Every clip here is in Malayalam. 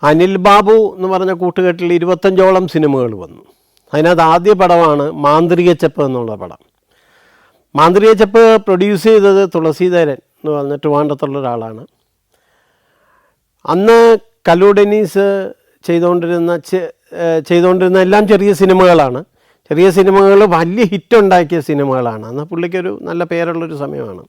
അനിൽ ബാബു എന്ന് പറഞ്ഞ കൂട്ടുകെട്ടിൽ 25ഓളം സിനിമകൾ വന്നു. അതിനകത്ത് ആദ്യ പടമാണ് മാന്ത്രിക ചെപ്പ് എന്നുള്ള പടം. മാന്ത്രിക ചെപ്പ് പ്രൊഡ്യൂസ് ചെയ്തത് തുളസീധരൻ എന്ന് പറഞ്ഞ ട്രിവാൻഡ്രത്തുള്ള ഒരാളാണ്. അന്ന് കല്ലു ഡെന്നീസ് ചെയ്തുകൊണ്ടിരുന്ന എല്ലാം ചെറിയ സിനിമകളാണ്. ചെറിയ സിനിമകൾ വലിയ ഹിറ്റുണ്ടാക്കിയ സിനിമകളാണ്. അന്ന് പുള്ളിക്കൊരു നല്ല പേരുള്ളൊരു സമയമാണ്.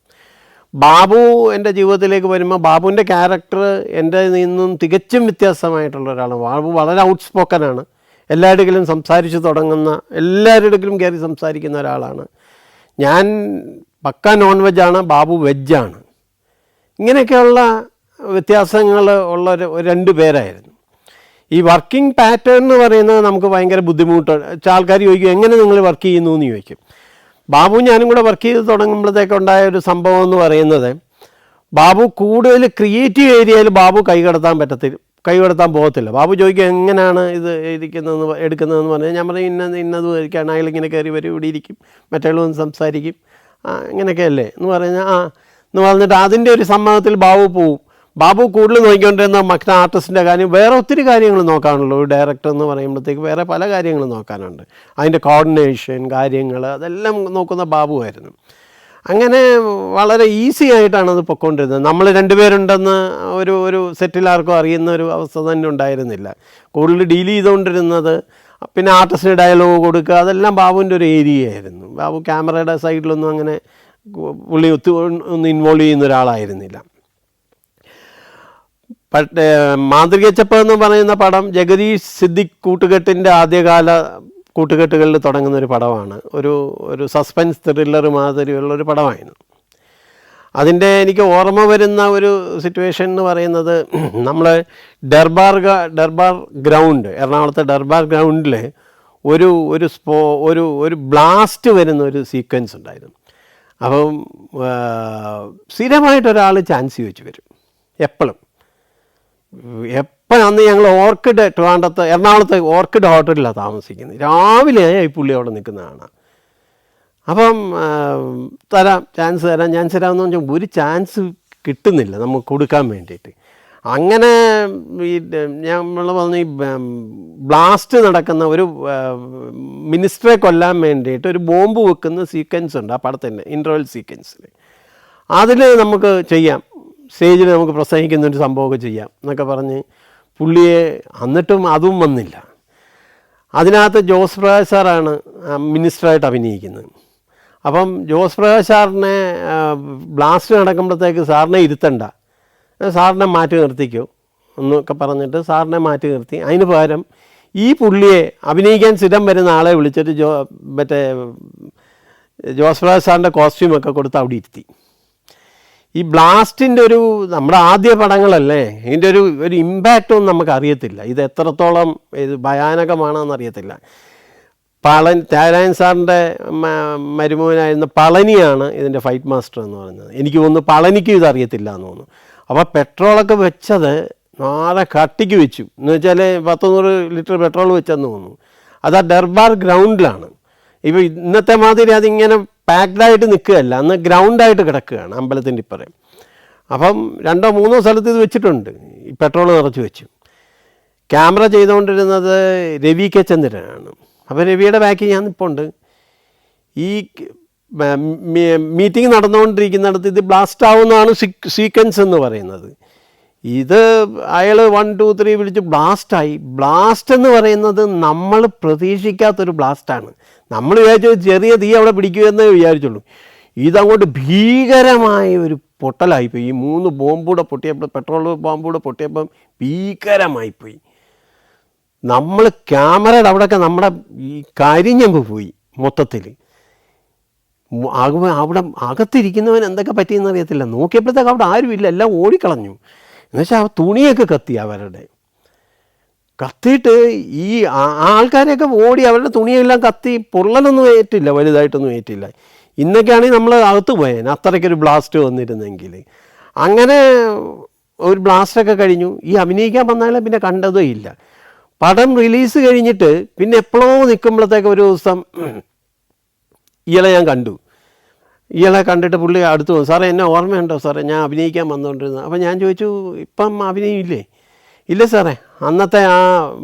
ബാബു എൻ്റെ ജീവിതത്തിലേക്ക് വരുമ്പോൾ ബാബുവിൻ്റെ ക്യാരക്ടർ എൻ്റെ നിന്നും തികച്ചും വ്യത്യാസമായിട്ടുള്ള ഒരാളാണ്. ബാബു വളരെ ഔട്ട് സ്പോക്കനാണ്. എല്ലാവരുടെയും സംസാരിച്ച് തുടങ്ങുന്ന, എല്ലാവരുടെയും കയറി സംസാരിക്കുന്ന ഒരാളാണ്. ഞാൻ പക്ക നോൺ വെജാണ്, ബാബു വെജാണ്. ഇങ്ങനെയൊക്കെയുള്ള വ്യത്യാസങ്ങൾ ഉള്ള രണ്ട് പേരായിരുന്നു. ഈ വർക്കിംഗ് പാറ്റേൺ എന്ന് പറയുന്നത് നമുക്ക് ഭയങ്കര ബുദ്ധിമുട്ടാണ്. ആൾക്കാർ ചോദിക്കും എങ്ങനെ നിങ്ങൾ വർക്ക് ചെയ്യുന്നു എന്ന് ചോദിക്കും. ബാബു ഞാനും കൂടെ വർക്ക് ചെയ്ത് തുടങ്ങുമ്പോഴത്തേക്കുണ്ടായ ഒരു സംഭവം എന്ന് പറയുന്നത്, ബാബു കൂടുതൽ ക്രിയേറ്റീവ് ഏരിയയിൽ ബാബു കൈകടത്താൻ പോകത്തില്ല. ബാബു ചോദിക്കും എങ്ങനെയാണ് ഇത് എടുക്കുന്നതെന്ന് പറഞ്ഞാൽ ഞാൻ പറയും ഇന്നത് ഇരിക്കുകയാണ്. അയാളിങ്ങനെ കയറി വരും, ഇവിടെ ഇരിക്കും, മറ്റുള്ളവന്ന് സംസാരിക്കും, ഇങ്ങനെയൊക്കെയല്ലേ എന്ന് പറഞ്ഞാൽ എന്ന് പറഞ്ഞിട്ട് അതിൻ്റെ ഒരു സമ്മതത്തിൽ ബാബു പോവും. ബാബു കൂടുതൽ നോക്കിക്കൊണ്ടിരുന്ന മറ്റേ ആർട്ടിസ്റ്റിൻ്റെ കാര്യം, വേറെ ഒത്തിരി കാര്യങ്ങൾ നോക്കാനുള്ളൂ. ഒരു ഡയറക്ടർ എന്ന് പറയുമ്പോഴത്തേക്ക് വേറെ പല കാര്യങ്ങളും നോക്കാനുണ്ട്. അതിൻ്റെ കോർഡിനേഷൻ കാര്യങ്ങൾ അതെല്ലാം നോക്കുന്ന ബാബുവായിരുന്നു. അങ്ങനെ വളരെ ഈസി ആയിട്ടാണ് അത് പൊയ്ക്കൊണ്ടിരുന്നത്. നമ്മൾ രണ്ടുപേരുണ്ടെന്ന് ഒരു സെറ്റിൽ ആർക്കും അറിയുന്ന ഒരു അവസ്ഥ തന്നെ ഉണ്ടായിരുന്നില്ല. കൂടുതൽ ഡീൽ ചെയ്തുകൊണ്ടിരുന്നത് പിന്നെ ആർട്ടിസ്റ്റിന് ഡയലോഗ് കൊടുക്കുക, അതെല്ലാം ബാബുവിൻ്റെ ഒരു ഏരിയ ആയിരുന്നു. ബാബു ക്യാമറയുടെ സൈഡിലൊന്നും അങ്ങനെ പുള്ളി ഒന്ന് ഇൻവോൾവ് ചെയ്യുന്ന ഒരാളായിരുന്നില്ല. മാന്ത്രിക ചെപ്പ് എന്ന് പറയുന്ന പടം ജഗദീഷ് സിദ്ദിഖ് കൂട്ടുകെട്ടിൻ്റെ ആദ്യകാല കൂട്ടുകെട്ടുകളിൽ തുടങ്ങുന്നൊരു പടമാണ്. ഒരു സസ്പെൻസ് ത്രില്ലർ മാതിരിയുള്ളൊരു പടമായിരുന്നു. അതിൻ്റെ എനിക്ക് ഓർമ്മ വരുന്ന ഒരു സിറ്റുവേഷൻ എന്ന് പറയുന്നത്, നമ്മൾ ദർബാർ ഗ്രൗണ്ട്, എറണാകുളത്തെ ദർബാർ ഗ്രൗണ്ടിൽ ഒരു ബ്ലാസ്റ്റ് വരുന്ന ഒരു സീക്വൻസ് ഉണ്ടായിരുന്നു. അപ്പം സ്ഥിരമായിട്ടൊരാൾ ചാൻസ് ചോദിച്ചു വരും എപ്പോഴും. അന്ന് ഞങ്ങൾ എറണാകുളത്തെ ഓർക്കിഡ് ഹോട്ടലിലാണ് താമസിക്കുന്നത്. രാവിലെ ഈ പുള്ളി അവിടെ നിൽക്കുന്നതാണ്. അപ്പം ചാൻസ് തരാമെന്ന് പറഞ്ഞാൽ ഒരു ചാൻസ് കിട്ടുന്നില്ല നമുക്ക് കൊടുക്കാൻ വേണ്ടിയിട്ട്. അങ്ങനെ നമ്മൾ പറഞ്ഞ ഈ ബ്ലാസ്റ്റ് നടക്കുന്ന ഒരു മിനിസ്റ്ററെ കൊല്ലാൻ വേണ്ടിയിട്ട് ഒരു ബോംബ് വെക്കുന്ന സീക്വൻസ് ഉണ്ട് ആ പടത്തിൻ്റെ ഇൻ്റർവെൽ സീക്വൻസിൽ. അതിൽ നമുക്ക് ചെയ്യാം, സ്റ്റേജിൽ നമുക്ക് പ്രസംഗിക്കുന്നൊരു സംഭവമൊക്കെ ചെയ്യാം എന്നൊക്കെ പറഞ്ഞ് പുള്ളിയെ, എന്നിട്ടും അതും വന്നില്ല. അതിനകത്ത് ജോസ് പ്രകാശ് സാറാണ് മിനിസ്റ്ററായിട്ട് അഭിനയിക്കുന്നത്. അപ്പം ജോസ് പ്രകാശ് സാറിനെ ബ്ലാസ്റ്റ് നടക്കുമ്പോഴത്തേക്ക് സാറിനെ ഇരുത്തണ്ട, സാറിനെ മാറ്റി നിർത്തിക്കോ എന്നൊക്കെ പറഞ്ഞിട്ട് സാറിനെ മാറ്റി നിർത്തി. അതിന് പകരം ഈ പുള്ളിയെ അഭിനയിക്കാൻ സ്ഥിരം വരുന്ന ആളെ വിളിച്ചിട്ട് ജോസ് പ്രകാശ് സാറിൻ്റെ കോസ്റ്റ്യൂമൊക്കെ കൊടുത്ത് അവിടെ ഇരുത്തി. ഈ ബ്ലാസ്റ്റിൻ്റെ നമ്മുടെ ആദ്യ പടങ്ങളല്ലേ, ഇതിൻ്റെ ഒരു ഇമ്പാക്റ്റൊന്നും നമുക്ക് അറിയത്തില്ല. ഇത് എത്രത്തോളം ഇത് ഭയാനകമാണെന്ന് അറിയത്തില്ല. ത്യാഗരാജൻ സാറിൻ്റെ മരുമകനായിരുന്ന പളനിയാണ് ഇതിൻ്റെ ഫൈറ്റ് മാസ്റ്റർ എന്ന് പറയുന്നത്. എനിക്ക് തോന്നുന്നു പളനിക്കും ഇതറിയത്തില്ല എന്ന് തോന്നുന്നു. അപ്പോൾ പെട്രോളൊക്കെ വെച്ചത് നാളെ കട്ടിക്ക് വെച്ചു എന്ന് വെച്ചാൽ 100 ലിറ്റർ പെട്രോൾ വെച്ചെന്ന് തോന്നുന്നു. അത് ആ ദർബാർ ഗ്രൗണ്ടിലാണ്. ഇപ്പോൾ ഇന്നത്തെ മാതിരി അതിങ്ങനെ പാക്ഡായിട്ട് നിൽക്കുകയല്ല, അന്ന് ഗ്രൗണ്ടായിട്ട് കിടക്കുകയാണ് അമ്പലത്തിൻ്റെ ഇപ്പുറം. അപ്പം 2-3 സ്ഥലത്ത് ഇത് വെച്ചിട്ടുണ്ട്, ഈ പെട്രോൾ നിറച്ച് വെച്ചു. ക്യാമറ ചെയ്തുകൊണ്ടിരുന്നത് രവി കെ ചന്ദ്രനാണ്. അപ്പോൾ രവിയുടെ ബാക്കിൽ ഞാൻ നിൽപ്പുണ്ട്. ഈ മീറ്റിംഗ് നടന്നുകൊണ്ടിരിക്കുന്നിടത്ത് ഇത് ബ്ലാസ്റ്റ് ആവുന്നതാണ് സീക്വൻസ് എന്ന് പറയുന്നത്. ഇത് അയാൾ 1, 2, 3 വിളിച്ച് ബ്ലാസ്റ്റായി. ബ്ലാസ്റ്റ് എന്ന് പറയുന്നത് നമ്മൾ പ്രതീക്ഷിക്കാത്തൊരു ബ്ലാസ്റ്റാണ്. നമ്മൾ വിചാരിച്ചു ചെറിയ തീ അവിടെ പിടിക്കുമെന്നേ വിചാരിച്ചുള്ളൂ. ഇതങ്ങോട്ട് ഭീകരമായ ഒരു പൊട്ടലായിപ്പോയി. ഈ 3 ബോംബൂടെ പൊട്ടിയപ്പോൾ, പെട്രോൾ ബോംബൂടെ പൊട്ടിയപ്പം ഭീകരമായിപ്പോയി. നമ്മൾ ക്യാമറയുടെ അവിടെയൊക്കെ നമ്മുടെ ഈ കരിഞ്ഞങ്ങ് പോയി മൊത്തത്തിൽ. അവിടെ അകത്തിരിക്കുന്നവൻ എന്തൊക്കെ പറ്റിയെന്ന് അറിയത്തില്ല. നോക്കിയപ്പോഴത്തേക്ക് അവിടെ ആരുമില്ല, എല്ലാം ഓടിക്കളഞ്ഞു. എന്നുവെച്ചാൽ തുണിയൊക്കെ കത്തി, അവരുടെ കത്തിയിട്ട് ഈ ആൾക്കാരെയൊക്കെ ഓടി, അവരുടെ തുണിയെല്ലാം കത്തി. പൊള്ളലൊന്നും ഏറ്റില്ല, വലുതായിട്ടൊന്നും ഏറ്റില്ല. ഇന്നൊക്കെയാണെങ്കിൽ നമ്മൾ അകത്ത് പോയേനെ, അത്രയ്ക്കൊരു ബ്ലാസ്റ്റ് വന്നിരുന്നെങ്കിൽ. അങ്ങനെ ഒരു ബ്ലാസ്റ്റൊക്കെ കഴിഞ്ഞു. ഈ അഭിനയിക്കാൻ വന്നാലും പിന്നെ കണ്ടതേ ഇല്ല. പടം റിലീസ് കഴിഞ്ഞിട്ട് പിന്നെ എപ്പോഴോ നിൽക്കുമ്പോഴത്തേക്ക് ഒരു ദിവസം ഇയാളെ ഞാൻ കണ്ടു. ഇയാളെ കണ്ടിട്ട് പുള്ളി അടുത്ത് പോകും, സാറേ എന്നെ ഓർമ്മയുണ്ടോ സാറേ, ഞാൻ അഭിനയിക്കാൻ വന്നുകൊണ്ടിരുന്നത്. അപ്പോൾ ഞാൻ ചോദിച്ചു, ഇപ്പം അഭിനയില്ലേ? ഇല്ല സാറേ, അന്നത്തെ ആ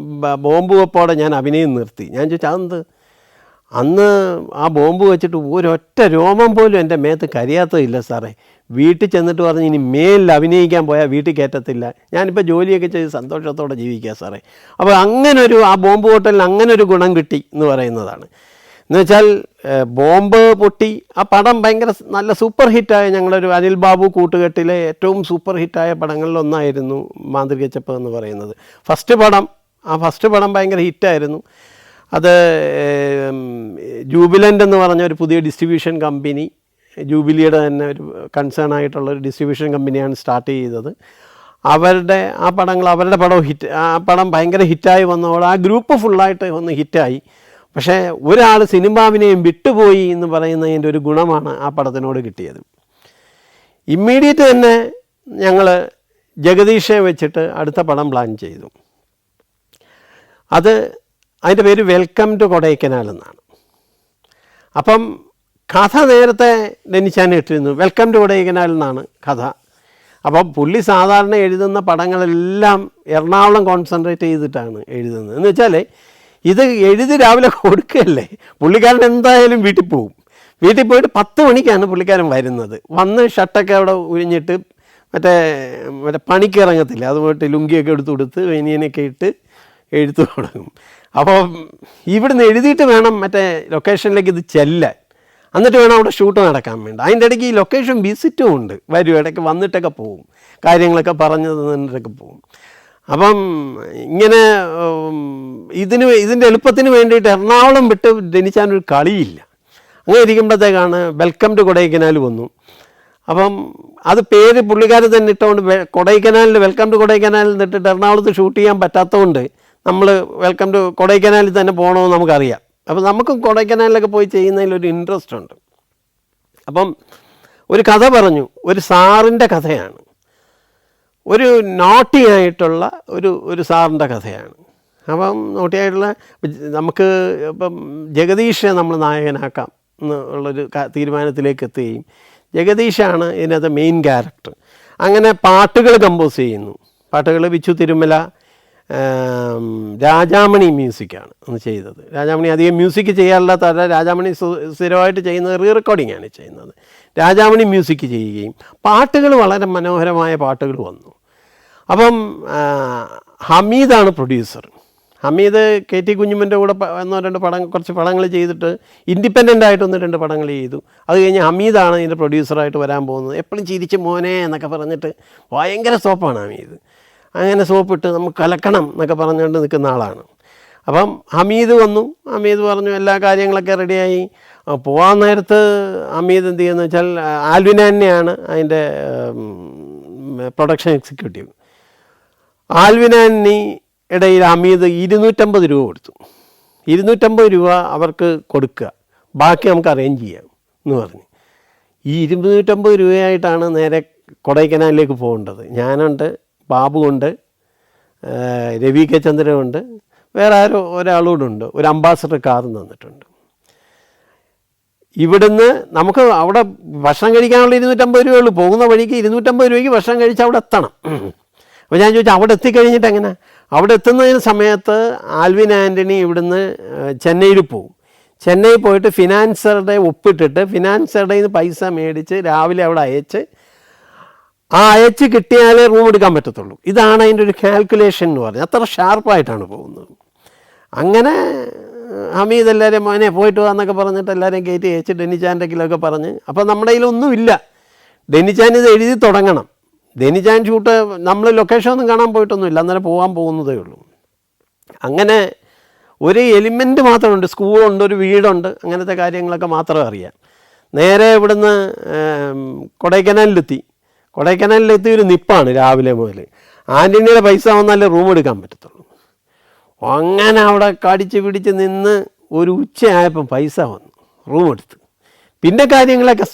ബോംബ് വെപ്പോടെ ഞാൻ അഭിനയം നിർത്തി. ഞാൻ ചോദിച്ചാൽ അതെന്ത്? അന്ന് ആ ബോംബ് വെച്ചിട്ട് ഒരൊറ്റ രോമം പോലും എൻ്റെ മേത്ത് കരിയാത്തതില്ല സാറേ. വീട്ടിൽ ചെന്നിട്ട് പറഞ്ഞ് ഇനി മേലിൽ അഭിനയിക്കാൻ പോയാൽ വീട്ടിൽ കയറ്റത്തില്ല, ഞാനിപ്പോൾ ജോലിയൊക്കെ ചെയ്ത് സന്തോഷത്തോടെ ജീവിക്കുക സാറേ. അപ്പോൾ അങ്ങനൊരു ആ ബോംബ് പൊട്ടലിന് അങ്ങനൊരു ഗുണം കിട്ടി എന്ന് പറയുന്നതാണ്. എന്നുവെച്ചാൽ ബോംബ് പൊട്ടി ആ പടം ഭയങ്കര നല്ല സൂപ്പർ ഹിറ്റായ, ഞങ്ങളൊരു അനിൽ ബാബു കൂട്ടുകെട്ടിലെ ഏറ്റവും സൂപ്പർ ഹിറ്റായ പടങ്ങളിലൊന്നായിരുന്നു മാന്ത്രിക ചെപ്പ് എന്ന് പറയുന്നത്. ഫസ്റ്റ് പടം ഭയങ്കര ഹിറ്റായിരുന്നു. അത് ജൂബിലൻ്റ് എന്ന് പറഞ്ഞ ഒരു പുതിയ ഡിസ്ട്രിബ്യൂഷൻ കമ്പനി, ജൂബിലിയുടെ തന്നെ ഒരു കൺസേൺ ആയിട്ടുള്ളൊരു ഡിസ്ട്രിബ്യൂഷൻ കമ്പനിയാണ് സ്റ്റാർട്ട് ചെയ്തത്. അവരുടെ പടം ഭയങ്കര ഹിറ്റായി വന്നതോടെ ആ ഗ്രൂപ്പ് ഫുള്ളായിട്ട് ഒന്ന് ഹിറ്റായി. പക്ഷേ ഒരാൾ സിനിമാവിനെയും വിട്ടുപോയി എന്ന് പറയുന്നതിൻ്റെ ഒരു ഗുണമാണ് ആ പടത്തിനോട് കിട്ടിയത്. ഇമ്മീഡിയറ്റ് തന്നെ ഞങ്ങൾ ജഗദീഷെ വെച്ചിട്ട് അടുത്ത പടം പ്ലാൻ ചെയ്തു. അതിൻ്റെ പേര് വെൽക്കം ടു കൊടൈക്കനാൽ എന്നാണ്. അപ്പം കഥ നേരത്തെ ഡെന്നിച്ചാൻ ഇട്ടിരുന്നു, വെൽക്കം ടു കൊടൈക്കനാൽ എന്നാണ് കഥ. അപ്പം പുള്ളി സാധാരണ എഴുതുന്ന പടങ്ങളെല്ലാം എറണാകുളം കോൺസെൻട്രേറ്റ് ചെയ്തിട്ടാണ് എഴുതുന്നത്. എന്ന് വെച്ചാൽ ഇത് എഴുതി രാവിലെ കൊടുക്കുകയല്ലേ, പുള്ളിക്കാരൻ എന്തായാലും വീട്ടിൽ പോവും. വീട്ടിൽ പോയിട്ട് 10 മണിക്കാണ് പുള്ളിക്കാരൻ വരുന്നത്. വന്ന് ഷർട്ടൊക്കെ അവിടെ ഉരിഞ്ഞിട്ട് മറ്റേ പണിക്ക് ഇറങ്ങത്തില്ല, അതുപോയിട്ട് ലുങ്കിയൊക്കെ എടുത്ത് കൊടുത്ത് വെനിയനൊക്കെ ഇട്ട് എഴുത്ത് തുടങ്ങും. അപ്പോൾ ഇവിടുന്ന് എഴുതിയിട്ട് വേണം മറ്റേ ലൊക്കേഷനിലേക്ക് ഇത് ചെല്ലാൻ, എന്നിട്ട് വേണം അവിടെ ഷൂട്ട് നടക്കാൻ വേണ്ട. അതിൻ്റെ ഇടയ്ക്ക് ഈ ലൊക്കേഷൻ വിസിറ്റും ഉണ്ട്, വരും, ഇടയ്ക്ക് വന്നിട്ടൊക്കെ പോവും, കാര്യങ്ങളൊക്കെ പറഞ്ഞു തന്നിട്ടൊക്കെ പോവും. അപ്പം ഇങ്ങനെ ഇതിൻ്റെ എളുപ്പത്തിന് വേണ്ടിയിട്ട് എറണാകുളം വിട്ട് ഡെന്നിച്ചാനൊരു കളിയില്ല. അങ്ങനെ ഇരിക്കുമ്പോഴത്തേക്കാണ് വെൽക്കം ടു കൊടൈക്കനാൽ വന്നു. അപ്പം അത് പേര് പുള്ളിക്കാരൻ തന്നെ ഇട്ടുകൊണ്ട് വെൽക്കം ടു കൊടൈക്കനാലിൽ നിന്നിട്ട് എറണാകുളത്ത് ഷൂട്ട് ചെയ്യാൻ പറ്റാത്തതുകൊണ്ട് നമ്മൾ വെൽക്കം ടു കൊടൈക്കനാലിൽ തന്നെ പോകണമെന്ന് നമുക്കറിയാം. അപ്പം നമുക്കും കൊടൈക്കനാലിലൊക്കെ പോയി ചെയ്യുന്നതിലൊരു ഇൻട്രസ്റ്റ് ഉണ്ട്. അപ്പം ഒരു കഥ പറഞ്ഞു, ഒരു സാറിൻ്റെ കഥയാണ്, ഒരു നോട്ടി ആയിട്ടുള്ള ഒരു സാറിൻ്റെ കഥയാണ്. അപ്പം നോട്ടിയായിട്ടുള്ള നമുക്ക് ഇപ്പം ജഗദീഷെ നമ്മൾ നായകനാക്കാം എന്നുള്ളൊരു തീരുമാനത്തിലേക്ക് എത്തുകയും ജഗദീഷാണ് ഇതിനകത്ത് മെയിൻ ക്യാരക്ടർ. അങ്ങനെ പാട്ടുകൾ കമ്പോസ് ചെയ്യുന്നു. പാട്ടുകൾ ബിച്ചു തിരുമല, രാജാമണി മ്യൂസിക്കാണ് അന്ന് ചെയ്തത്. രാജാമണി അധികം മ്യൂസിക് ചെയ്യാറില്ലാത്ത, രാജാമണി സ്ഥിരമായിട്ട് ചെയ്യുന്നത് റീറെക്കോർഡിംഗ് ആണ് ചെയ്യുന്നത്. രാജാമണി മ്യൂസിക് ചെയ്യുകയും പാട്ടുകൾ വളരെ മനോഹരമായ പാട്ടുകൾ വന്നു. അപ്പം ഹമീദാണ് പ്രൊഡ്യൂസർ. ഹമീദ് KT കുഞ്ഞുമ്മൻ്റെ കൂടെ കുറച്ച് പടങ്ങൾ ചെയ്തിട്ട് ഇൻഡിപെൻഡൻ്റ് ആയിട്ട് 1-2 പടങ്ങൾ ചെയ്തു. അത് കഴിഞ്ഞ് ഹമീദാണ് ഇതിൻ്റെ പ്രൊഡ്യൂസറായിട്ട് വരാൻ പോകുന്നത്. എപ്പോഴും ചിരിച്ച് മോനെ എന്നൊക്കെ പറഞ്ഞിട്ട് ഭയങ്കര സോപ്പാണ് ഹമീദ്. അങ്ങനെ സോപ്പിട്ട് നമുക്ക് കലക്കണം എന്നൊക്കെ പറഞ്ഞുകൊണ്ട് നിൽക്കുന്ന ആളാണ്. അപ്പം ഹമീദ് വന്നു. ഹമീദ് പറഞ്ഞു എല്ലാ കാര്യങ്ങളൊക്കെ റെഡിയായി. പോകാൻ നേരത്ത് ഹമീദ് എന്ത് ചെയ്യുന്നത് വെച്ചാൽ ആൽവിൻ ആൻ്റണിയാണ് അതിൻ്റെ പ്രൊഡക്ഷൻ എക്സിക്യൂട്ടീവ്. ആൽവിൻ ആൻ്റണി ഇടയിൽ ഹമീദ് 250 രൂപ കൊടുത്തു. 250 രൂപ അവർക്ക് കൊടുക്കുക, ബാക്കി നമുക്ക് അറേഞ്ച് ചെയ്യാം എന്ന് പറഞ്ഞ്. ഈ 250 രൂപയായിട്ടാണ് നേരെ കൊടൈക്കനാലിലേക്ക് പോകേണ്ടത്. ഞാനുണ്ട്, ബാബുണ്ട്, രവി കെ ചന്ദ്രനുണ്ട്, വേറെ ഒരാളൂടുണ്ട്. ഒരു അംബാസഡർ കാർ തന്നിട്ടുണ്ട്. ഇവിടുന്ന് നമുക്ക് അവിടെ ഭക്ഷണം കഴിക്കാനുള്ള 250 രൂപയുള്ളൂ. പോകുന്ന വഴിക്ക് 250 രൂപയ്ക്ക് ഭക്ഷണം കഴിച്ച് അവിടെ എത്തണം. അപ്പോൾ ഞാൻ ചോദിച്ചു അവിടെ എത്തിക്കഴിഞ്ഞിട്ട് എങ്ങനെ? അവിടെ എത്തുന്നതിന് സമയത്ത് ആൽവിൻ ആൻ്റണി ഇവിടുന്ന് ചെന്നൈയിൽ പോകും. ചെന്നൈ പോയിട്ട് ഫിനാൻസറുടെ ഒപ്പിട്ടിട്ട് ഫിനാൻസറുടെ നിന്ന് പൈസ മേടിച്ച് രാവിലെ അവിടെ അയച്ച് കിട്ടിയാലേ റൂം എടുക്കാൻ പറ്റത്തുള്ളൂ. ഇതാണ് അതിൻ്റെ ഒരു കാൽക്കുലേഷൻ എന്ന് പറഞ്ഞാൽ. അത്ര ഷാർപ്പായിട്ടാണ് പോകുന്നത്. അങ്ങനെ ഹമീദ് എല്ലാവരെയും മോനെ പോയിട്ട് വന്നൊക്കെ പറഞ്ഞിട്ട് എല്ലാവരെയും കയറ്റി അയച്ച് ഡെന്നിച്ചാൻ്റെ കിലൊക്കെ പറഞ്ഞ്. അപ്പോൾ നമ്മുടെ കയ്യിലൊന്നുമില്ല. ഡെന്നിച്ചാൻ ഇത് എഴുതി തുടങ്ങണം. ഡെന്നിച്ചാൻ ഷൂട്ട് നമ്മൾ ലൊക്കേഷനൊന്നും കാണാൻ പോയിട്ടൊന്നുമില്ല, അന്നേരം പോകാൻ പോകുന്നതേ ഉള്ളൂ. അങ്ങനെ ഒരു എലിമെൻറ്റ് മാത്രമുണ്ട്, സ്കൂളുണ്ട്, ഒരു വീടുണ്ട്, അങ്ങനത്തെ കാര്യങ്ങളൊക്കെ മാത്രമേ അറിയാം. നേരെ ഇവിടുന്ന് കൊടൈക്കനാലിലെത്തി ഒരു നിപ്പാണ് രാവിലെ മുതൽ. ആൻ്റണിയുടെ പൈസ വന്നാലേ റൂം എടുക്കാൻ പറ്റത്തുള്ളൂ. അങ്ങനെ അവിടെ കടിച്ച് പിടിച്ച് നിന്ന് ഒരു ഉച്ചയായപ്പം പൈസ വന്നു, റൂം എടുത്ത്. പിന്നെ കാര്യങ്ങളൊക്കെ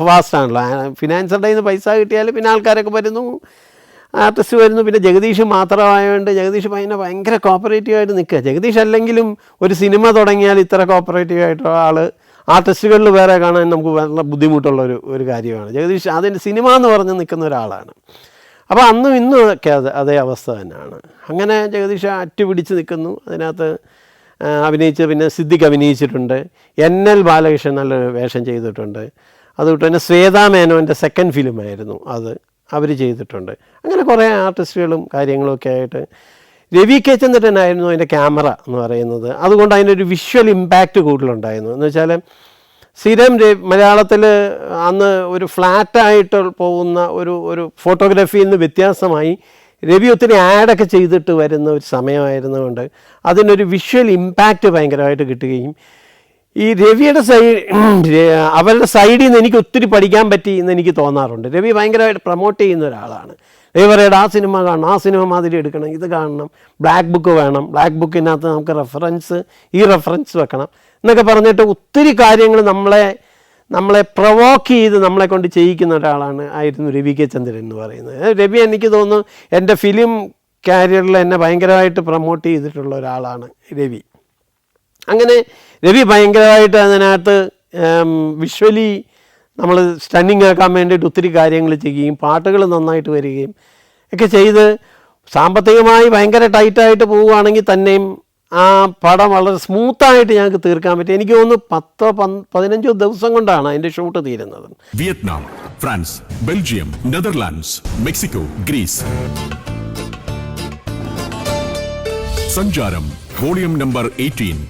ഫാസ്റ്റാണല്ലോ. ഫിനാൻസറുടെ നിന്ന് പൈസ കിട്ടിയാൽ പിന്നെ ആൾക്കാരൊക്കെ വരുന്നു, ആർട്ടിസ്റ്റ് വരുന്നു. പിന്നെ ജഗദീഷ് മാത്രമായതുകൊണ്ട് ജഗദീഷ് ഭയങ്കര കോപ്പറേറ്റീവായിട്ട് നിൽക്കുക. ജഗദീഷ് അല്ലെങ്കിലും ഒരു സിനിമ തുടങ്ങിയാൽ ഇത്ര കോപ്പറേറ്റീവായിട്ടുള്ള ആൾ ആർട്ടിസ്റ്റുകളിൽ വേറെ കാണാൻ നമുക്ക് വളരെ ബുദ്ധിമുട്ടുള്ള ഒരു കാര്യമാണ്. ജഗദീഷ് അതിൻ്റെ സിനിമ എന്ന് പറഞ്ഞ് നിൽക്കുന്ന ഒരാളാണ്. അപ്പോൾ അന്നും ഇന്നും ഒക്കെ അതേ അവസ്ഥ തന്നെയാണ്. അങ്ങനെ ജഗദീഷ് അറ്റുപിടിച്ച് നിൽക്കുന്നു. അതിനകത്ത് അഭിനയിച്ച് പിന്നെ സിദ്ദിഖ് അഭിനയിച്ചിട്ടുണ്ട്. NL ബാലകൃഷ്ണൻ നല്ലൊരു വേഷം ചെയ്തിട്ടുണ്ട്. അതുകൊണ്ട് തന്നെ ശ്വേതാ മേനോൻ്റെ സെക്കൻഡ് ഫിലിമായിരുന്നു അത്, അവർ ചെയ്തിട്ടുണ്ട്. അങ്ങനെ കുറേ ആർട്ടിസ്റ്റുകളും കാര്യങ്ങളൊക്കെ ആയിട്ട് രവി കെ ചന്ദ്രനായിരുന്നു അതിൻ്റെ ക്യാമറ എന്ന് പറയുന്നത്. അതുകൊണ്ട് അതിനൊരു വിഷ്വൽ ഇമ്പാക്റ്റ് കൂടുതലുണ്ടായിരുന്നു. എന്ന് വെച്ചാൽ സ്ഥിരം മലയാളത്തിൽ അന്ന് ഒരു ഫ്ലാറ്റായിട്ട് പോകുന്ന ഒരു ഫോട്ടോഗ്രാഫിയിൽ നിന്ന് വ്യത്യാസമായി രവി ഒത്തിരി ആഡൊക്കെ ചെയ്തിട്ട് വരുന്ന ഒരു സമയമായിരുന്നുകൊണ്ട് അതിനൊരു വിഷ്വൽ ഇമ്പാക്റ്റ് ഭയങ്കരമായിട്ട് കിട്ടുകയും ഈ രവിയുടെ അവരുടെ സൈഡിൽ നിന്ന് എനിക്ക് ഒത്തിരി പഠിക്കാൻ പറ്റി എന്ന് എനിക്ക് തോന്നാറുണ്ട്. രവി ഭയങ്കരമായിട്ട് പ്രൊമോട്ട് ചെയ്യുന്ന ഒരാളാണ്. രവി പറയട്ടെ, ആ സിനിമ കാണണം, ആ സിനിമ മാതിരി എടുക്കണം, ഇത് കാണണം, ബ്ലാക്ക് ബുക്ക് വേണം, ബ്ലാക്ക് ബുക്കിനകത്ത് നമുക്ക് റെഫറൻസ് വെക്കണം എന്നൊക്കെ പറഞ്ഞിട്ട് ഒത്തിരി കാര്യങ്ങൾ നമ്മളെ പ്രൊവോക്ക് ചെയ്ത് നമ്മളെ കൊണ്ട് ചെയ്യിക്കുന്ന ആയിരുന്നു രവി കെ ചന്ദ്രൻ എന്ന് പറയുന്നത്. രവി എനിക്ക് തോന്നുന്നു എൻ്റെ ഫിലിം കാരിയറിൽ എന്നെ ഭയങ്കരമായിട്ട് പ്രൊമോട്ട് ചെയ്തിട്ടുള്ള ഒരാളാണ് രവി. അങ്ങനെ രവി ഭയങ്കരമായിട്ട് അതിനകത്ത് വിഷ്വലി നമ്മൾ സ്റ്റണ്ണിങ് ആക്കാൻ വേണ്ടിയിട്ട് ഒത്തിരി കാര്യങ്ങൾ ചെയ്യുകയും പാട്ടുകൾ നന്നായിട്ട് വരികയും ഒക്കെ ചെയ്ത് സാമ്പത്തികമായി ഭയങ്കര ടൈറ്റായിട്ട് പോവുകയാണെങ്കിൽ തന്നെയും ആ പടം വളരെ സ്മൂത്തായിട്ട് ഞങ്ങൾക്ക് തീർക്കാൻ പറ്റും. എനിക്ക് തോന്നുന്നു 10-15 ദിവസം കൊണ്ടാണ് അതിൻ്റെ ഷൂട്ട് തീരുന്നത്. Vietnam, France, Belgium, Netherlands, Mexico, Greece. സഞ്ചാരം വോളിയം നമ്പർ 18.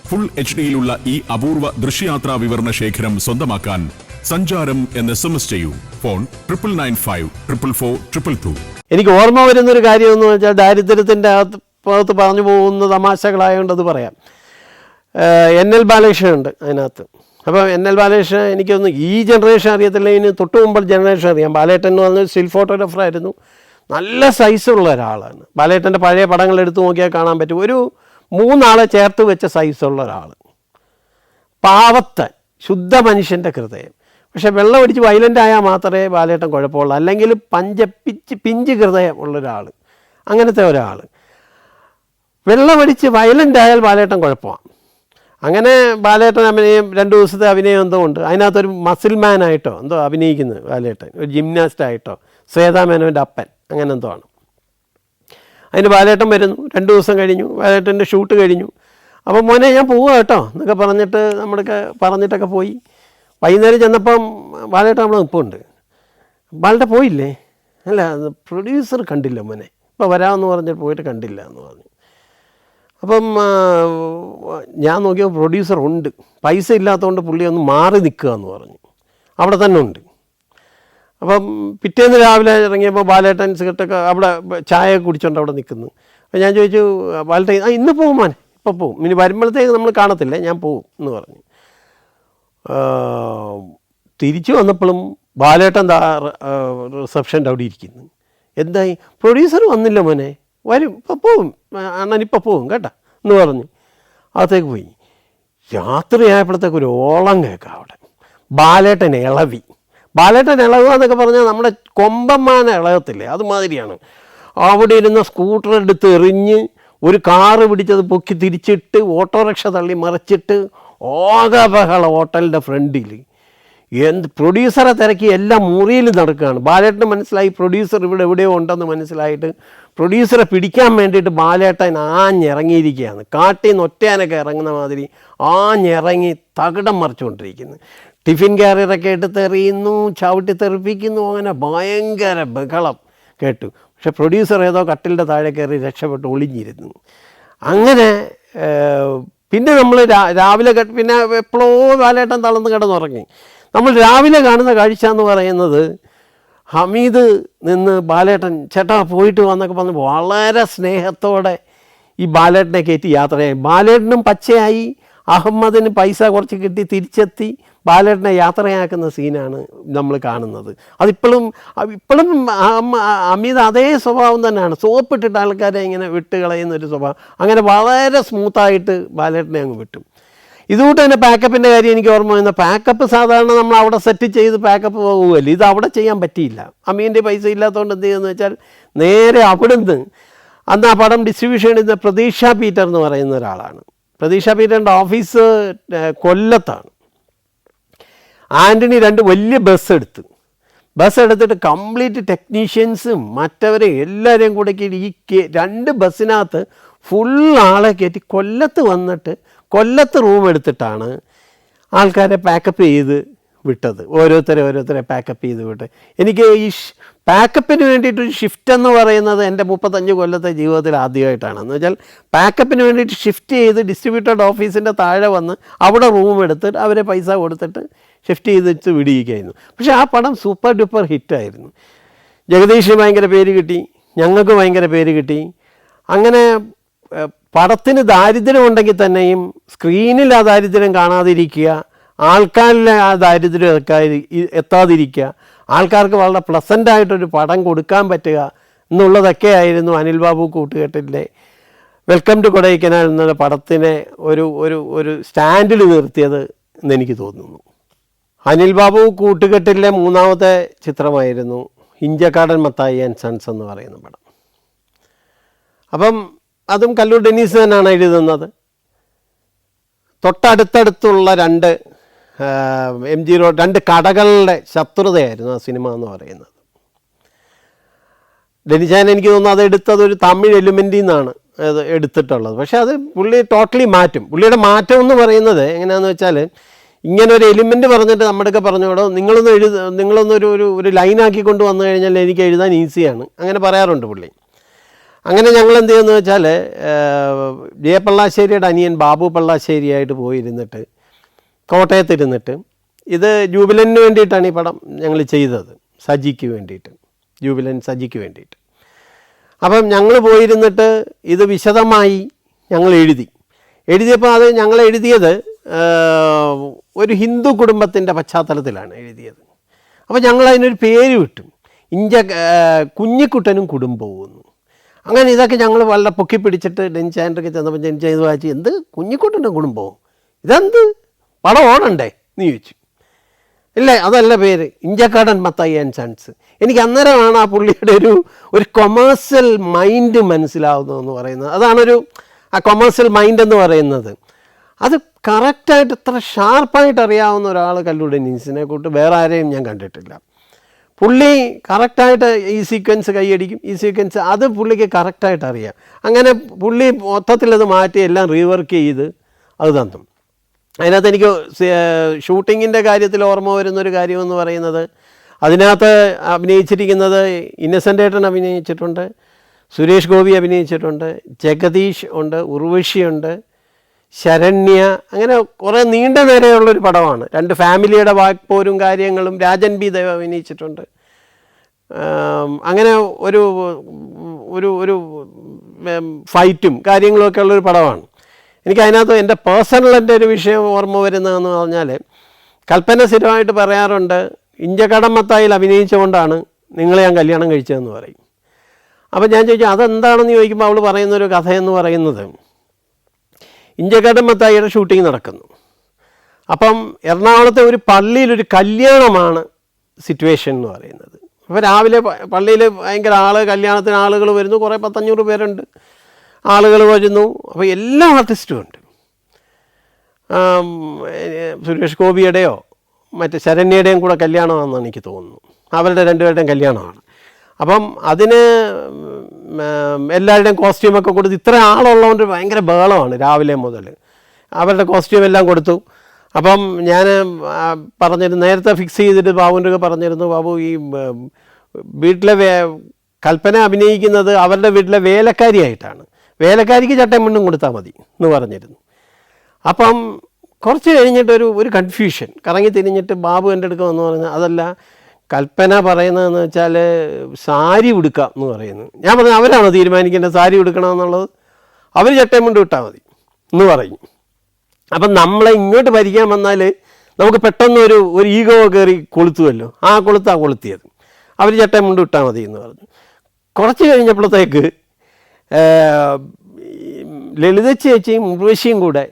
ഫുൾ HDയിലുള്ള ഈ അപൂർവ ദൃശ്യയാത്രാ വിവരണ ശേഖരം സ്വന്തമാക്കാൻ സഞ്ചാരം എന്ന് SMS ചെയ്യൂ. ഫോൺ 99544422. എനിക്ക് ഓർമ്മ വരുന്നൊരു കാര്യം എന്ന് വെച്ചാൽ ദാരിദ്ര്യത്തിൻ്റെ അകത്ത് പറഞ്ഞു പോകുന്ന തമാശകളായതുകൊണ്ട് അത് പറയാം. NL ബാലകൃഷ്ണൻ ഉണ്ട് അതിനകത്ത്. അപ്പോൾ NL ബാലകൃഷ്ണൻ എനിക്കൊന്ന് ഈ ജനറേഷൻ അറിയത്തില്ല, ഇതിന് തൊട്ട് മുമ്പ് ജനറേഷൻ അറിയാം. ബാലേട്ടൻ എന്ന് പറഞ്ഞാൽ സ്റ്റിൽ ഫോട്ടോഗ്രാഫറായിരുന്നു. നല്ല സൈസുള്ള ഒരാളാണ്. ബാലേട്ടൻ്റെ പഴയ പടങ്ങൾ എടുത്ത് നോക്കിയാൽ കാണാൻ പറ്റും. ഒരു 3 ആളെ ചേർത്ത് വെച്ച സൈസുള്ള ഒരാൾ, പാവത്തൻ, ശുദ്ധ മനുഷ്യൻ്റെ ഹൃദയം. പക്ഷെ വെള്ളം അടിച്ച് വയലൻ്റ് ആയാൽ മാത്രമേ ബാലേട്ടൻ കുഴപ്പമുള്ളൂ, അല്ലെങ്കിൽ പിഞ്ച് ഹൃദയം ഉള്ളൊരാൾ, അങ്ങനത്തെ ഒരാൾ. വെള്ളമടിച്ച് വയലൻ്റ് ആയാൽ ബാലേട്ടൻ കുഴപ്പമാണ്. അങ്ങനെ ബാലേട്ടൻ 2 ദിവസത്തെ അഭിനയം എന്തോ ഉണ്ട്. അതിനകത്തൊരു മസിൽ മാനായിട്ടോ എന്തോ അഭിനയിക്കുന്നത് ബാലേട്ടൻ, ഒരു ജിംനാസ്റ്റായിട്ടോ, ശ്വേതാ മേനോൻ്റെ അപ്പൻ, അങ്ങനെ എന്തോ ആണ്. അതിന് ബാലേട്ടൻ വരുന്നു. 2 ദിവസം കഴിഞ്ഞു, ബാലേട്ടൻ്റെ ഷൂട്ട് കഴിഞ്ഞു. അപ്പോൾ മോനെ ഞാൻ പോവുക കേട്ടോ എന്നൊക്കെ പറഞ്ഞിട്ടൊക്കെ പോയി. വൈകുന്നേരം ചെന്നപ്പം ബാലേട്ടൻ നമ്മൾ നിൽപ്പുണ്ട്. ബാലേട്ടൻ പോയില്ലേ? അല്ല, പ്രൊഡ്യൂസർ കണ്ടില്ല മോനെ, ഇപ്പോൾ വരാമെന്ന് പറഞ്ഞിട്ട് പോയിട്ട് കണ്ടില്ല എന്ന് പറഞ്ഞു. അപ്പം ഞാൻ നോക്കിയപ്പോൾ പ്രൊഡ്യൂസർ ഉണ്ട്. പൈസ ഇല്ലാത്തതുകൊണ്ട് പുള്ളി ഒന്ന് മാറി നിൽക്കുക എന്ന് പറഞ്ഞു. അവിടെ തന്നെ ഉണ്ട്. അപ്പം പിറ്റേന്ന് രാവിലെ ഇറങ്ങിയപ്പോൾ ബാലേട്ടൻ സിഗരറ്റൊക്കെ അവിടെ ചായ കുടിച്ചോണ്ട് അവിടെ നിൽക്കുന്നു. അപ്പോൾ ഞാൻ ചോദിച്ചു, ബാലേട്ടൻ ഇന്ന് പോകും മോനെ, ഇപ്പോൾ പോകും, ഇനി വരുമ്പോഴത്തേക്ക് നമ്മൾ കാണത്തില്ല, ഞാൻ പോകും എന്ന് പറഞ്ഞു. തിരിച്ചു വന്നപ്പോഴും ബാലേട്ടൻ റിസപ്ഷൻ്റെ അവിടെ ഇരിക്കുന്നു. എന്തായി? പ്രൊഡ്യൂസർ വന്നില്ല മോനെ, വരും, ഇപ്പോൾ പോവും അണ്ണൻ, ഇപ്പോൾ പോവും കേട്ടോ എന്ന് പറഞ്ഞു. അകത്തേക്ക് പോയി. രാത്രി ആയപ്പോഴത്തേക്ക് ഒരു ഓളം കേൾക്കാം അവിടെ. ബാലേട്ടൻ ഇളവി. ബാലേട്ടൻ ഇളവുക എന്നൊക്കെ പറഞ്ഞാൽ നമ്മുടെ കൊമ്പന്മാന ഇളകത്തില്ലേ, അതുമാതിരിയാണ്. അവിടെ ഇരുന്ന സ്കൂട്ടർ എടുത്ത് എറിഞ്ഞ് ഒരു കാറ് പിടിച്ചത് പൊക്കി തിരിച്ചിട്ട് ഓട്ടോറിക്ഷ തള്ളി മറിച്ചിട്ട് ഓകബഹള ഹോട്ടലിൻ്റെ ഫ്രണ്ടിൽ. പ്രൊഡ്യൂസറെ തിരക്കി എല്ലാം മുറിയിൽ നടക്കുകയാണ്. ബാലേട്ടന് മനസ്സിലായി പ്രൊഡ്യൂസർ ഇവിടെ എവിടെയോ ഉണ്ടെന്ന് മനസ്സിലായിട്ട് പ്രൊഡ്യൂസറെ പിടിക്കാൻ വേണ്ടിയിട്ട് ബാലേട്ടൻ ആഞ്ഞിറങ്ങിയിരിക്കുകയാണ്. കാട്ടിൽ നിന്ന് ഒറ്റയാനൊക്കെ ഇറങ്ങുന്ന മാതിരി ആഞ്ഞിറങ്ങി തകിടം മറിച്ചുകൊണ്ടിരിക്കുന്നു. ടിഫിൻ കാരിയറൊക്കെ എടുത്തെറിയുന്നു, ചവിട്ടി തെറിപ്പിക്കുന്നു, അങ്ങനെ ഭയങ്കര ബഹളം കേട്ടു. പക്ഷെ പ്രൊഡ്യൂസർ ഏതോ കട്ടിലിൻ്റെ താഴെ കയറി രക്ഷപ്പെട്ട് ഒളിഞ്ഞിരുന്നു. അങ്ങനെ പിന്നെ നമ്മൾ രാവിലെ പിന്നെ എപ്പോഴോ ബാലേട്ടൻ തളർന്ന് കിടന്നുറങ്ങി. നമ്മൾ രാവിലെ കാണുന്ന കാഴ്ച എന്ന് പറയുന്നത് ഹമീദ് നിന്ന് ബാലേട്ടൻ ചേട്ടാ പോയിട്ട് വന്നൊക്കെ പറഞ്ഞ് വളരെ സ്നേഹത്തോടെ ഈ ബാലേട്ടനെ കയറ്റി യാത്രയായി. ബാലേട്ടനും പച്ചയായി, അഹമ്മദിന് പൈസ കുറച്ച് കിട്ടി തിരിച്ചെത്തി ബാലേട്ടനെ യാത്രയാക്കുന്ന സീനാണ് നമ്മൾ കാണുന്നത്. ഇപ്പോഴും ഹമീദ് അതേ സ്വഭാവം തന്നെയാണ്. സോപ്പിട്ടിട്ട് ആൾക്കാരെ ഇങ്ങനെ വിട്ട് കളയുന്നൊരു സ്വഭാവം. അങ്ങനെ വളരെ സ്മൂത്തായിട്ട് ബാലേട്ടനെ അങ്ങ് വിട്ടു. ഇതുകൊണ്ട് തന്നെ പാക്കപ്പിൻ്റെ കാര്യം എനിക്ക് ഓർമ്മ വരുന്ന, പാക്കപ്പ് സാധാരണ നമ്മൾ അവിടെ സെറ്റ് ചെയ്ത് പാക്കപ്പ് പോകുമല്ലോ, ഇത് അവിടെ ചെയ്യാൻ പറ്റിയില്ല. അമീൻ്റെ പൈസ ഇല്ലാത്തതുകൊണ്ട് എന്ത് ചെയ്യുമെന്ന് വെച്ചാൽ നേരെ അവിടുന്ന് അന്ന് ആ പടം ഡിസ്ട്രിബ്യൂഷൻ ചെയ്യുന്ന പ്രതീക്ഷ പീറ്റർ എന്ന് പറയുന്ന ഒരാളാണ്. പ്രതീക്ഷ പീറ്ററിൻ്റെ ഓഫീസ് കൊല്ലത്താണ്. ആൻ്റണി 2 വലിയ ബസ് എടുത്ത് ബസ് എടുത്തിട്ട് കംപ്ലീറ്റ് ടെക്നീഷ്യൻസും മറ്റവരെ എല്ലാവരെയും കൂടെ ഈ 2 ബസ്സിനകത്ത് ഫുൾ ആളെ കയറ്റി കൊല്ലത്ത് വന്നിട്ട് കൊല്ലത്ത് റൂം എടുത്തിട്ടാണ് ആൾക്കാരെ പാക്കപ്പ് ചെയ്ത് വിട്ടത്. ഓരോരുത്തരെ പാക്കപ്പ് ചെയ്ത് വിട്ട്. എനിക്ക് ഈ പാക്കപ്പിന് വേണ്ടിയിട്ടൊരു ഷിഫ്റ്റ് എന്ന് പറയുന്നത് എൻ്റെ 35 കൊല്ലത്തെ ജീവിതത്തിൽ ആദ്യമായിട്ടാണ്. എന്ന് വെച്ചാൽ പാക്കപ്പിന് വേണ്ടിയിട്ട് ഷിഫ്റ്റ് ചെയ്ത് ഡിസ്ട്രിബ്യൂട്ടഡ് ഓഫീസിൻ്റെ താഴെ വന്ന് അവിടെ റൂം എടുത്തിട്ട് അവരെ പൈസ കൊടുത്തിട്ട് ഷിഫ്റ്റ് ചെയ്തിട്ട് വിടിയിക്കായിരുന്നു. പക്ഷേ ആ പടം സൂപ്പർ ഡൂപ്പർ ഹിറ്റായിരുന്നു. ജഗദീഷിന് ഭയങ്കര പേര് കിട്ടി, ഞങ്ങൾക്ക് ഭയങ്കര പേര് കിട്ടി. അങ്ങനെ പടത്തിന് ദാരിദ്ര്യം ഉണ്ടെങ്കിൽ തന്നെയും സ്ക്രീനിൽ ആ ദാരിദ്ര്യം കാണാതിരിക്കുക, ആൾക്കാരിലെ ആ ദാരിദ്ര്യം എത്താതിരിക്കുക, ആൾക്കാർക്ക് വളരെ പ്ലസൻ്റായിട്ടൊരു പടം കൊടുക്കാൻ പറ്റുക എന്നുള്ളതൊക്കെ ആയിരുന്നു അനിൽ ബാബു കൂട്ടുകെട്ടിലെ വെൽക്കം ടു കൊടൈക്കനാൽ എന്നുള്ള പടത്തിനെ ഒരു ഒരു ഒരു സ്റ്റാൻഡിൽ നിർത്തിയത് എന്നെനിക്ക് തോന്നുന്നു. അനിൽ ബാബു കൂട്ടുകെട്ടിലെ 3ാമത്തെ ചിത്രമായിരുന്നു ഇഞ്ചക്കാടൻ മത്തായി ആൻഡ് സൺസ് എന്ന് പറയുന്ന പടം. അപ്പം അതും കല്ലൂർ ഡെന്നീസ് തന്നെയാണ് എഴുതുന്നത്. തൊട്ടടുത്തടുത്തുള്ള 2 MG റോഡ് 2 കടകളുടെ ശത്രുതയായിരുന്നു ആ സിനിമ എന്ന് പറയുന്നത്. ഡെനിച്ചാൻ എനിക്ക് തോന്നുന്നു അത് എടുത്തത് ഒരു തമിഴ് എലിമെൻറ്റിൽ നിന്നാണ് അത് എടുത്തിട്ടുള്ളത്. പക്ഷേ അത് പുള്ളി ടോട്ടലി മാറ്റും. പുള്ളിയുടെ മാറ്റം എന്ന് പറയുന്നത് എങ്ങനെയാണെന്ന് വെച്ചാൽ, ഇങ്ങനെ ഒരു എലിമെൻറ്റ് പറഞ്ഞിട്ട് നമ്മുടെയൊക്കെ പറഞ്ഞോടോ നിങ്ങളൊന്നൊരു ഒരു ലൈനാക്കി കൊണ്ട് വന്നു കഴിഞ്ഞാൽ എനിക്ക് എഴുതാൻ ഈസിയാണ്, അങ്ങനെ പറയാറുണ്ട് പുള്ളി. അങ്ങനെ ഞങ്ങൾ എന്ത് ചെയ്യുമെന്ന് വെച്ചാൽ, ജയപള്ളാശ്ശേരിയുടെ അനിയൻ ബാബു പള്ളാശ്ശേരിയായിട്ട് പോയിരുന്നിട്ട് കോട്ടയത്തിരുന്നിട്ട്, ഇത് ജൂബിലന് വേണ്ടിയിട്ടാണ് ഈ പടം ഞങ്ങൾ ചെയ്തത്, സജിക്ക് വേണ്ടിയിട്ട്, ജൂബിലൻ സജിക്ക് വേണ്ടിയിട്ട്. അപ്പം ഞങ്ങൾ പോയിരുന്നിട്ട് ഇത് വിശദമായി ഞങ്ങൾ എഴുതിയപ്പോൾ അത് ഞങ്ങൾ എഴുതിയത് ഒരു ഹിന്ദു കുടുംബത്തിൻ്റെ പശ്ചാത്തലത്തിലാണ് എഴുതിയത്. അപ്പോൾ ഞങ്ങൾ അതിനൊരു പേര് വിട്ടു, കുഞ്ഞിക്കുട്ടനും കുടുംബവും. അങ്ങനെ ഇതൊക്കെ ഞങ്ങൾ വളരെ പൊക്കി പിടിച്ചിട്ട് ഡെൻചാൻഡൊക്കെ ചെന്നപ്പോൾ ഡെൻചാൻ ഇത് വായിച്ച്, എന്ത് കുഞ്ഞിക്കുട്ടനും കുടുംബവും, ഇതെന്ത് പടം ഓടണ്ടേ എന്ന് ചോദിച്ചു. ഇല്ലേ, അതല്ല പേര്, ഇഞ്ചക്കാടൻ മത്തായി ആൻഡ് സൺസ്. എനിക്ക് അന്നേരമാണ് ആ പുള്ളിയുടെ ഒരു കൊമേഴ്സ്യൽ മൈൻഡ് മനസ്സിലാവുന്നതെന്ന് പറയുന്നത്. അതാണൊരു ആ കൊമേഴ്സ്യൽ മൈൻഡ് എന്ന് പറയുന്നത്. അത് കറക്റ്റായിട്ട് ഇത്ര ഷാർപ്പായിട്ട് അറിയാവുന്ന ഒരാൾ കല്ലൂർ ഡെന്നീസിനെ കൂട്ട് വേറെ ആരെയും ഞാൻ കണ്ടിട്ടില്ല. പുള്ളി കറക്റ്റായിട്ട് ഈ സീക്വൻസ് കൈയടിക്കും, ഈ സീക്വൻസ് അത് പുള്ളിക്ക് കറക്റ്റായിട്ട് അറിയാം. അങ്ങനെ പുള്ളി മൊത്തത്തിലത് മാറ്റി എല്ലാം റീവർക്ക് ചെയ്ത് അത് തന്നു. അതിനകത്ത് എനിക്ക് ഷൂട്ടിങ്ങിൻ്റെ കാര്യത്തിൽ ഓർമ്മ വരുന്നൊരു കാര്യമെന്ന് പറയുന്നത്, അതിനകത്ത് അഭിനയിച്ചിരിക്കുന്നത് ഇന്നസെൻ്റ് ഏട്ടൻ അഭിനയിച്ചിട്ടുണ്ട്, സുരേഷ് ഗോപി അഭിനയിച്ചിട്ടുണ്ട്, ജഗദീഷ് ഉണ്ട്, ഉർവശിയുണ്ട്, ശരണ്യ, അങ്ങനെ കുറേ നീണ്ട നേരെയുള്ളൊരു പടമാണ്. 2 ഫാമിലിയുടെ വാക്പോരും കാര്യങ്ങളും, രാജൻ ബി ദേവ് അഭിനയിച്ചിട്ടുണ്ട്. അങ്ങനെ ഒരു ഒരു ഒരു ഫൈറ്റും കാര്യങ്ങളുമൊക്കെ ഉള്ളൊരു പടമാണ്. എനിക്ക് അതിനകത്ത് എൻ്റെ പേഴ്സണലിൻ്റെ ഒരു വിഷയം ഓർമ്മ വരുന്നതെന്ന് പറഞ്ഞാൽ, കൽപ്പന സ്ഥിരമായിട്ട് പറയാറുണ്ട്, ഇഞ്ചക്കടം മത്തായിൽ അഭിനയിച്ചുകൊണ്ടാണ് നിങ്ങളെ ഞാൻ കല്യാണം കഴിച്ചതെന്ന് പറയും. അപ്പോൾ ഞാൻ ചോദിച്ചു അതെന്താണെന്ന് ചോദിക്കുമ്പോൾ അവൾ പറയുന്നൊരു കഥയെന്ന് പറയുന്നത്, ഇഞ്ചക്കടം മത്തായിയുടെ ഷൂട്ടിംഗ് നടക്കുന്നു. അപ്പം എറണാകുളത്തെ ഒരു പള്ളിയിലൊരു കല്യാണമാണ് സിറ്റുവേഷൻ എന്ന് പറയുന്നത്. അപ്പോൾ രാവിലെ പള്ളിയിൽ ഭയങ്കര കല്യാണത്തിന് ആളുകൾ വരുന്നു, കുറേ 500 പേരുണ്ട്, ആളുകൾ വരുന്നു. അപ്പോൾ എല്ലാ ആർട്ടിസ്റ്റും ഉണ്ട്. സുരേഷ് ഗോപിയുടെയോ മറ്റ് ശരണ്യയുടെയും കൂടെ കല്യാണമാണെന്നാണ് എനിക്ക് തോന്നുന്നു. അവരുടെ 2 പേരുടെയും കല്യാണമാണ്. അപ്പം അതിന് എല്ലാവരുടെയും കോസ്റ്റ്യൂമൊക്കെ കൊടുത്ത്, ഇത്ര ആളുള്ളതുകൊണ്ട് ഭയങ്കര ബഹളമാണ് രാവിലെ മുതൽ. അവരുടെ കോസ്റ്റ്യൂം എല്ലാം കൊടുത്തു. അപ്പം ഞാൻ പറഞ്ഞിരുന്നു, നേരത്തെ ഫിക്സ് ചെയ്തിട്ട് ബാബുവിൻ്റെ ഒക്കെ പറഞ്ഞിരുന്നു, ബാബു ഈ വീട്ടിലെ കൽപ്പന അഭിനയിക്കുന്നത് അവരുടെ വീട്ടിലെ വേലക്കാരിയായിട്ടാണ്, വേലക്കാരിക്ക് ചട്ടയും മുണ്ടും കൊടുത്താൽ മതി എന്ന് പറഞ്ഞിരുന്നു. അപ്പം കുറച്ച് കഴിഞ്ഞിട്ട് ഒരു കൺഫ്യൂഷൻ കറങ്ങി തിരിഞ്ഞിട്ട് ബാബു എൻ്റെ അടുക്ക വന്ന് പറഞ്ഞു, അതല്ല കൽപ്പന പറയുന്നതെന്ന് വെച്ചാൽ സാരി ഉടുക്കാം എന്ന് പറയുന്നു. ഞാൻ പറഞ്ഞു അവരാണോ തീരുമാനിക്കേണ്ടത് സാരി ഉടുക്കണമെന്നുള്ളത്, അവർ ചട്ടയും മുണ്ടും ഇട്ടാൽ മതി എന്ന് പറയും. അപ്പം നമ്മളെ ഇങ്ങോട്ട് ഭരിക്കാൻ വന്നാൽ നമുക്ക് പെട്ടെന്ന് ഒരു ഈഗോ കയറി കൊളുത്തുമല്ലോ, ആ കൊളുത്തിയത്, അവർ ചട്ടയും മുണ്ടും ഇട്ടാൽ മതി എന്ന് പറഞ്ഞു. കുറച്ച് കഴിഞ്ഞപ്പോഴത്തേക്ക് ലളിത ചേച്ചിയും ഉർവശിയും കൂടെ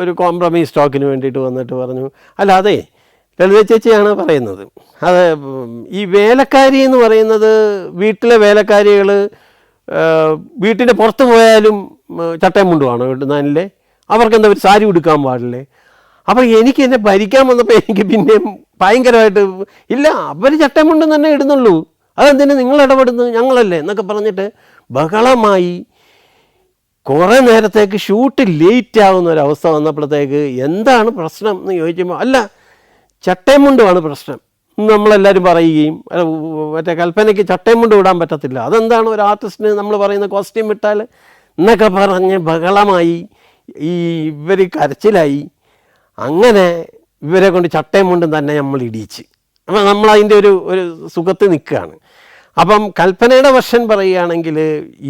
ഒരു കോംപ്രമൈസ് ടോക്കിന് വേണ്ടിയിട്ട് വന്നിട്ട് പറഞ്ഞു, അല്ല അതെ ലളിത ചേച്ചിയാണ് പറയുന്നത്, അത് ഈ വേലക്കാരി എന്ന് പറയുന്നത് വീട്ടിലെ വേലക്കാരികൾ വീട്ടിൻ്റെ പുറത്ത് പോയാലും ചട്ടയും മുണ്ടുമാണ് ഇടുന്നതിലെ, അവർക്കെന്താ ഒരു സാരി ഉടുക്കാൻ പാടില്ലേ. അപ്പോൾ എനിക്ക് എന്നെ ഭരിക്കാൻ വന്നപ്പോൾ എനിക്ക് പിന്നെയും ഭയങ്കരമായിട്ട് ഇല്ല, അവർ ചട്ടമുണ്ടും തന്നെ ഇടുന്നുള്ളൂ, അതെന്തിനു നിങ്ങൾ ഇടപെടുന്നു, ഞങ്ങളല്ലേ എന്നൊക്കെ പറഞ്ഞിട്ട് ബഹളമായി. കുറേ നേരത്തേക്ക് ഷൂട്ട് ലേറ്റ് ആവുന്ന ഒരവസ്ഥ വന്നപ്പോഴത്തേക്ക് എന്താണ് പ്രശ്നം എന്ന് ചോദിക്കുമ്പോൾ അല്ല ചട്ടയും മുണ്ടുമാണ് പ്രശ്നം നമ്മളെല്ലാവരും പറയുകയും, മറ്റേ കൽപ്പനയ്ക്ക് ചട്ടയും മുണ്ട് ഇടാൻ പറ്റത്തില്ല, അതെന്താണ് ഒരു ആർട്ടിസ്റ്റിന് നമ്മൾ പറയുന്ന കോസ്റ്റ്യൂം ഇട്ടാൽ എന്നൊക്കെ പറഞ്ഞ് ബഹളമായി. ഇവർ കരച്ചിലായി. അങ്ങനെ ഇവരെ കൊണ്ട് ചട്ടയും മുണ്ടും തന്നെ നമ്മൾ ഇടിച്ച്. അപ്പം നമ്മളതിൻ്റെ ഒരു സുഖത്ത് നിൽക്കുകയാണ്. അപ്പം കൽപ്പനയുടെ വെർഷൻ പറയുകയാണെങ്കിൽ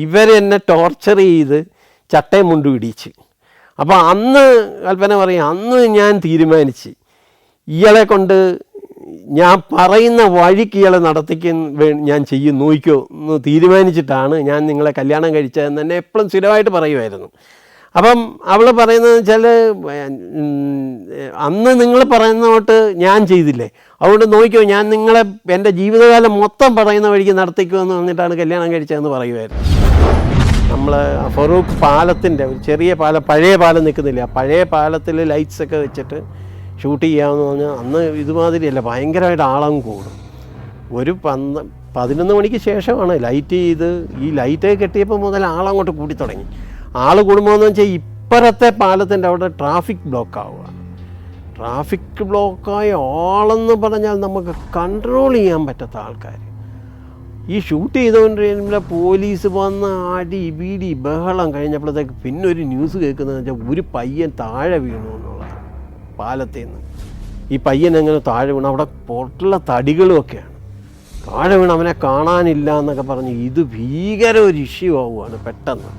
ഇവരെന്നെ ടോർച്ചർ ചെയ്ത് ചട്ടയും മുണ്ടും ഇടിച്ച്. അപ്പോൾ അന്ന് കൽപ്പന പറയും, അന്ന് ഞാൻ തീരുമാനിച്ച് ഇയാളെ കൊണ്ട് ഞാൻ പറയുന്ന വഴിക്ക് ഇയാളെ ഞാൻ ചെയ്യും നോക്കിക്കോ എന്ന് തീരുമാനിച്ചിട്ടാണ് ഞാൻ നിങ്ങളെ കല്യാണം കഴിച്ചതെന്ന് തന്നെ എപ്പോഴും സ്ഥിരമായിട്ട് പറയുമായിരുന്നു. അപ്പം അവൾ പറയുന്നത് വെച്ചാൽ അന്ന് നിങ്ങൾ പറയുന്നതോട്ട് ഞാൻ ചെയ്തില്ലേ, അതുകൊണ്ട് നോക്കിക്കോ ഞാൻ നിങ്ങളെ എൻ്റെ ജീവിതകാലം മൊത്തം പറയുന്ന വഴിക്ക് നടത്തിക്കുമെന്ന് പറഞ്ഞിട്ടാണ് കല്യാണം കഴിച്ചതെന്ന് പറയുമായിരുന്നു. നമ്മൾ ഫറൂഖ് പാലത്തിൻ്റെ ഒരു ചെറിയ പാലം, പഴയ പാലം നിൽക്കുന്നില്ല, ആ പഴയ പാലത്തിൽ ലൈറ്റ്സൊക്കെ വെച്ചിട്ട് ഷൂട്ട് ചെയ്യാമെന്ന് പറഞ്ഞാൽ അന്ന് ഇതുമാതിരിയല്ല, ഭയങ്കരമായിട്ട് ആളം കൂടും. ഒരു 11 മണിക്ക് ശേഷമാണ് ലൈറ്റ് ചെയ്ത് ഈ ലൈറ്റൊക്കെ കെട്ടിയപ്പോൾ മുതൽ ആളങ്ങോട്ട് കൂടി തുടങ്ങി. ആൾ കൂടുമ്പോൾ എന്ന് വെച്ചാൽ ഇപ്പുറത്തെ പാലത്തിൻ്റെ അവിടെ ട്രാഫിക് ബ്ലോക്കാവുക. ട്രാഫിക് ബ്ലോക്കായ ആളെന്ന് പറഞ്ഞാൽ നമുക്ക് കൺട്രോൾ ചെയ്യാൻ പറ്റാത്ത ആൾക്കാർ. ഈ ഷൂട്ട് ചെയ്തുകൊണ്ടിരിക്കുമ്പോൾ പോലീസ് വന്ന് അടി വീടി ബഹളം കഴിഞ്ഞപ്പോഴത്തേക്ക് പിന്നെ ഒരു ന്യൂസ് കേൾക്കുന്നതെന്ന് വെച്ചാൽ ഒരു പയ്യൻ താഴെ വീണു എന്നുള്ളതാണ് പാലത്തിൽ നിന്ന്. ഈ പയ്യൻ എങ്ങനെ താഴെ വീണു, അവിടെ പൊട്ടുള്ള തടികളുമൊക്കെയാണ്, താഴെ വീണ് അവനെ കാണാനില്ല എന്നൊക്കെ പറഞ്ഞ് ഇത് ഭീകര ഒരു ഇഷ്യൂ ആവുകയാണ് പെട്ടെന്ന്.